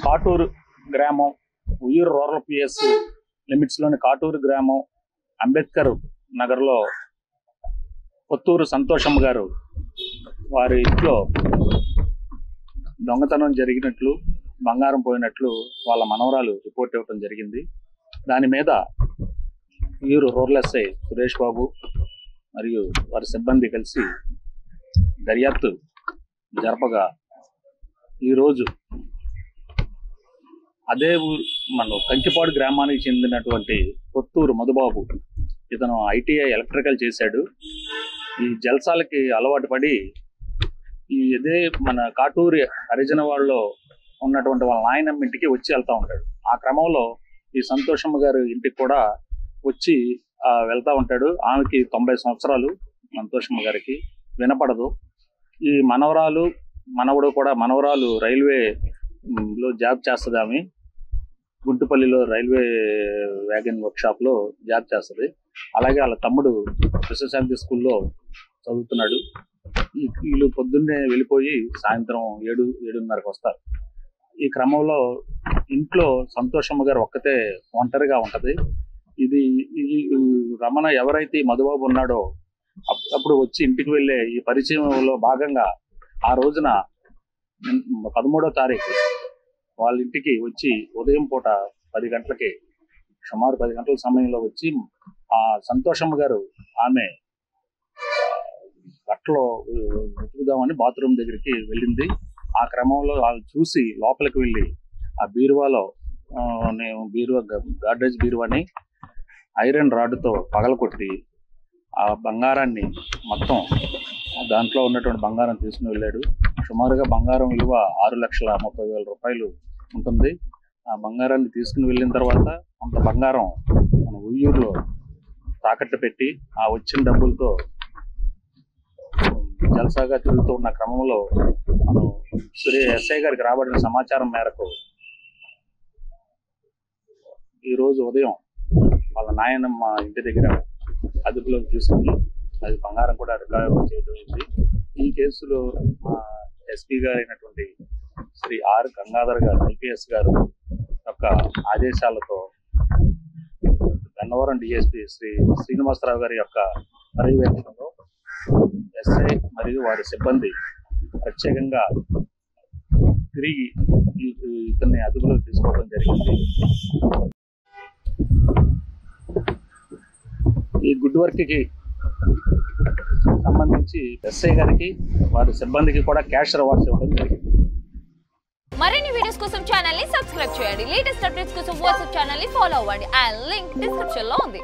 కాటూరు గ్రామం Uyyuru rural PS లిమిట్స్లోని Katuru గ్రామం అంబేద్కర్ నగర్లో కొత్తూరు సంతోషమ్మ గారు వారి ఇంట్లో దొంగతనం జరిగినట్లు, బంగారం పోయినట్లు వాళ్ళ మనవరాలు రిపోర్ట్ ఇవ్వడం జరిగింది. దాని మీద ఉయ్యూరు రూరల్ ఎస్ఐ సురేష్ బాబు మరియు వారి సిబ్బంది కలిసి దర్యాప్తు జరపగా ఈరోజు అదే మన కంకిపాడు గ్రామానికి చెందినటువంటి కొత్తూరు మధుబాబు, ఇతను ఐటీఐ ఎలక్ట్రికల్ చేశాడు. ఈ జల్సాలకి అలవాటు పడి ఇదే మన కాటూరి హరిజనవాడలో ఉన్నటువంటి వాళ్ళ నాయనమ్మ ఇంటికి వచ్చి వెళ్తూ ఉంటాడు. ఆ క్రమంలో ఈ సంతోషమ్మ గారి ఇంటికి కూడా వచ్చి వెళ్తూ ఉంటాడు. ఆమెకి 90 సంవత్సరాలు. సంతోషమ్మ గారికి వినపడదు. ఈ మనవడు కూడా మనవరాలు రైల్వేలో జాబ్ చేస్తుంది. ఆమె గుంటుపల్లిలో రైల్వే వ్యాగన్ వర్క్షాప్ లో జాబ్ చేస్తుంది. అలాగే వాళ్ళ తమ్ముడు విశ్వశాంతి స్కూల్లో చదువుతున్నాడు. వీళ్ళు పొద్దున్నే వెళ్ళిపోయి సాయంత్రం 7-7:30కి వస్తారు. ఈ క్రమంలో ఇంట్లో సంతోషమ్మ గారు ఒక్కతే ఒంటరిగా ఉంటది. ఇది రమణ ఎవరైతే మధుబాబు ఉన్నాడో అప్పుడు వచ్చి ఇంటికి వెళ్ళే ఈ పరిచయంలో భాగంగా ఆ రోజున 13వ తారీఖు వాళ్ళ ఇంటికి వచ్చి ఉదయం పూట 10 గంటలకి సుమారు 10 గంటల సమయంలో వచ్చి ఆ సంతోషమ్మ గారు ఆమె బట్టలో ఉతుకుదామని బాత్రూమ్ దగ్గరికి వెళ్ళింది. ఆ క్రమంలో వాళ్ళు చూసి లోపలికి వెళ్ళి ఆ బీరువాలో గాడ్రేజ్ బీరువాని ఐరన్ రాడ్తో పగలకొట్టి ఆ బంగారాన్ని మొత్తం దాంట్లో ఉన్నటువంటి బంగారం తీసుకుని వెళ్ళాడు. సుమారుగా బంగారం విలువ 6,30,000 రూపాయలు ఉంటుంది. ఆ బంగారాన్ని తీసుకుని వెళ్ళిన తర్వాత అంత బంగారం మన ఉయ్యూరులో తాకట్టు పెట్టి ఆ వచ్చిన డబ్బులతో జల్సాగా తిరుగుతూ ఉన్న క్రమంలో మనం ఎస్ఐ గారికి రాబడిన సమాచారం మేరకు ఈరోజు ఉదయం వాళ్ళ నాయనమ్మ ఇంటి దగ్గర అదుపులోకి తీసుకుని అది బంగారం కూడా రికవరీ చేయడం జరిగింది. ఈ కేసులో ఎస్పీ గారు అయినటువంటి శ్రీ ఆర్ గంగాధర్ గారు ఐపీఎస్ గారు యొక్క ఆదేశాలతో గన్నవరం డిఎస్పీ శ్రీ శ్రీనివాసరావు గారి యొక్క పర్యవేక్షణలో ఎస్ఐ మరియు వారి సిబ్బంది ప్రత్యేకంగా తిరిగి ఇతన్ని అదుపులోకి తీసుకోవడం జరిగింది. ఈ గుడ్ వర్క్కి సంబంధించి ఎస్ఐ గారికి వారి సిబ్బందికి కూడా క్యాష్ రివార్డ్స్ ఇవ్వడం జరిగింది. మరిన్ని వీడియోస్ కోసం ఛానల్ ని సబ్స్క్రైబ్ చేయండి. లేటెస్ట్ అప్డేట్స్ కోసం వాట్సాప్ ఛానల్ ని ఫాలో అవ్వండి. ఆ లింక్ డిస్క్రిప్షన్ లో ఉంది.